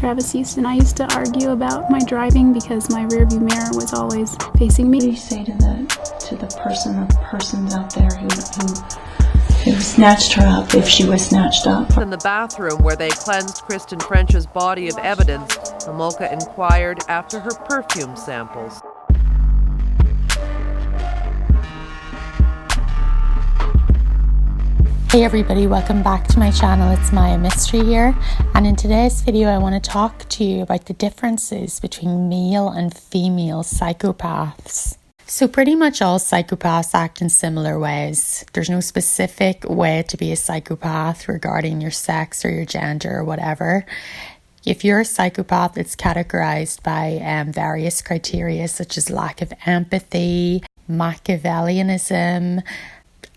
Travis used and I used to argue about my driving because my rearview mirror was always facing me. What do you say to the persons out there who snatched her up, if she was snatched up? In the bathroom where they cleansed Kristen French's body of evidence, Homolka inquired after her perfume samples. Hey everybody, welcome back to my channel. It's Maya Mystery here, and in today's video I want to talk to you about the differences between male and female psychopaths. So pretty much all psychopaths act in similar ways. There's no specific way to be a psychopath regarding your sex or your gender or whatever. If you're a psychopath, it's categorized by various criteria such as lack of empathy, Machiavellianism,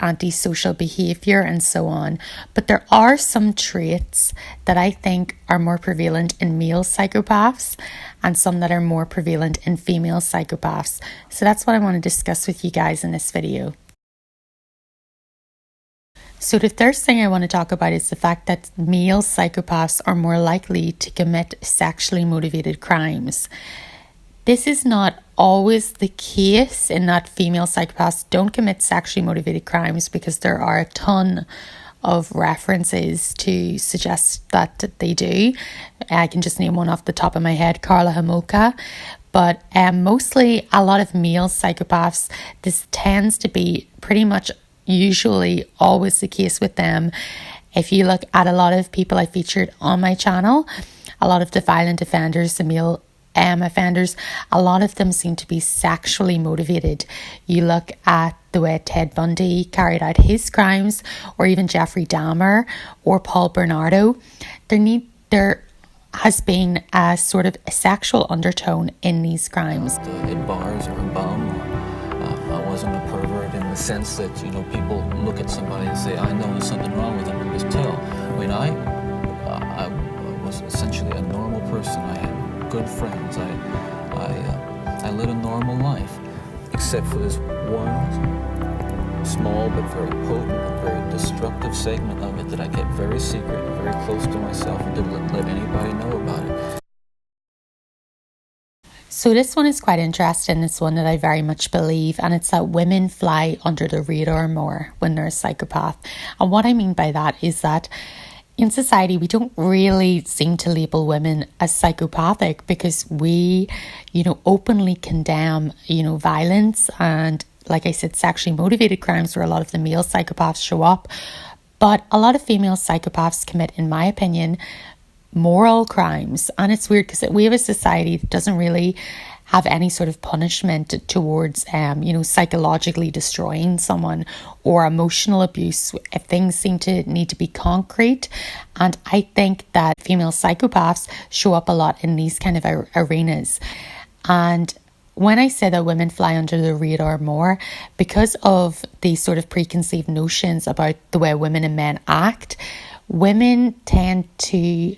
antisocial behavior, and so on. But there are some traits that I think are more prevalent in male psychopaths and some that are more prevalent in female psychopaths. So that's what I want to discuss with you guys in this video. So the first thing I want to talk about is the fact that male psychopaths are more likely to commit sexually motivated crimes. This is not always the case in that female psychopaths don't commit sexually motivated crimes, because there are a ton of references to suggest that they do. I can just name one off the top of my head, Karlahomolka. But mostly a lot of male psychopaths, this tends to be pretty much usually always the case with them. If you look at a lot of people I featured on my channel, a lot of the violent offenders, the male offenders, a lot of them seem to be sexually motivated. You look at the way Tedbundy carried out his crimes, or even Jeffrey Dahmer or Paul Bernardo. There has been a sort of a sexual undertone in these crimes. In bars or a bum, I wasn't a pervert in the sense that, you know, people look at somebody and say, I know there's something wrong with them, and just tell. I mean, I was essentially a normal person. I had good friends. I led a normal life, except for this one small but very potent and very destructive segment of it that I kept very secret and very close to myself and didn't let anybody know about it. So this one is quite interesting. It's one that I very much believe, and it's that women fly under the radar more when they're a psychopath. And what I mean by that is that in society, we don't really seem to label women as psychopathic because we, openly condemn, violence and, like I said, sexually motivated crimes where a lot of the male psychopaths show up. But a lot of female psychopaths commit, in my opinion, moral crimes. And it's weird because we have a society that doesn't really have any sort of punishment towards, psychologically destroying someone or emotional abuse, if things seem to need to be concrete. And I think that female psychopaths show up a lot in these kind of arenas. And when I say that women fly under the radar more, because of these sort of preconceived notions about the way women and men act, women tend to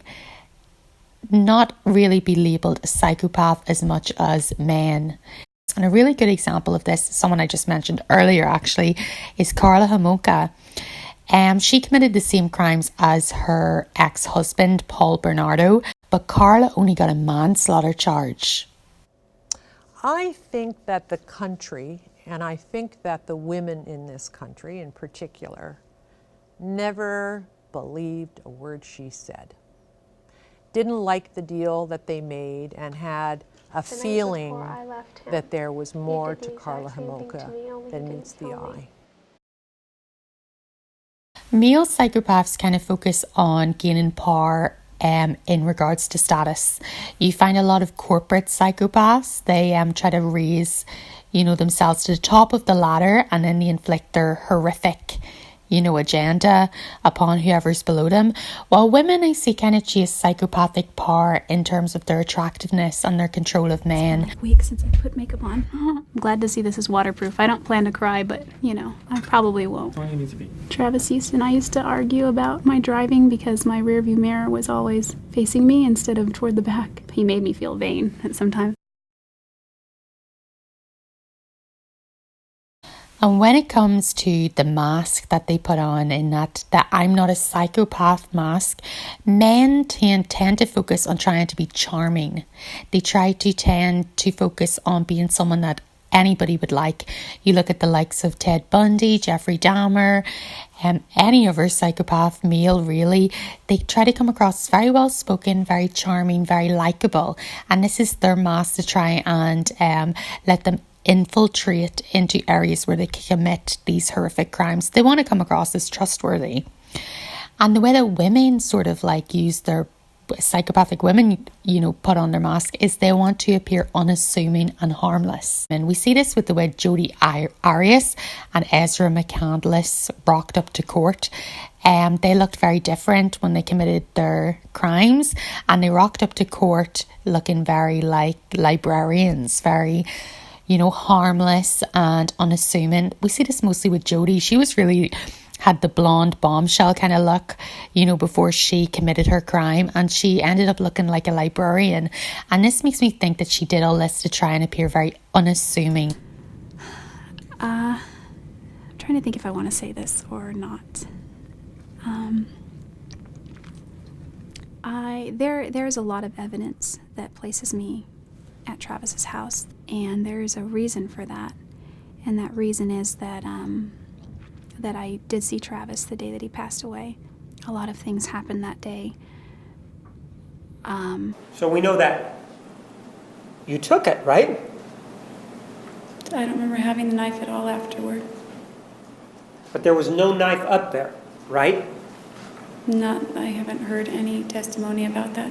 not really be labelled a psychopath as much as men. And a really good example of this, someone I just mentioned earlier actually, is Karlahomolka. She committed the same crimes as her ex-husband, Paul Bernardo, but Karla only got a manslaughter charge. I think that the country, and I think that the women in this country in particular, never believed a word she said. Didn't like the deal that they made and had a feeling that there was more to Karlahomolka than meets the eye. Male psychopaths kind of focus on gaining power in regards to status. You find a lot of corporate psychopaths, they try to raise, themselves to the top of the ladder, and then they inflict their horrific agenda upon whoever's below them. While women, I see, kind of chase psychopathic power in terms of their attractiveness and their control of men. It's been a week since I put makeup on. I'm glad to see this is waterproof. I don't plan to cry, but I probably won't. Why do you need to be? Travis used and I used to argue about my driving because my rearview mirror was always facing me instead of toward the back. He made me feel vain sometimes. And when it comes to the mask that they put on, in that I'm not a psychopath mask, men tend to focus on trying to be charming. They tend to focus on being someone that anybody would like. You look at the likes of Tedbundy, Jeffrey Dahmer, any other psychopath male really, they try to come across as very well spoken, very charming, very likable, and this is their mask to try and let them infiltrate into areas where they can commit these horrific crimes. They want to come across as trustworthy. And the way that women sort of like use their psychopathic women, put on their mask is they want to appear unassuming and harmless. And we see this with the way Jodiarias and Ezra McCandless rocked up to court. They looked very different when they committed their crimes, and they rocked up to court looking very like librarians, very harmless and unassuming. We see this mostly with Jodie. She had the blonde bombshell kind of look, before she committed her crime, and she ended up looking like a librarian. And this makes me think that she did all this to try and appear very unassuming. I'm trying to think if I want to say this or not. There's a lot of evidence that places me at Travis's house, and there's a reason for that, and that reason is that that I did see Travis the day that he passed away. A lot of things happened that day. So we know that you took it, right? I don't remember having the knife at all afterward. But there was no knife up there, right? I haven't heard any testimony about that.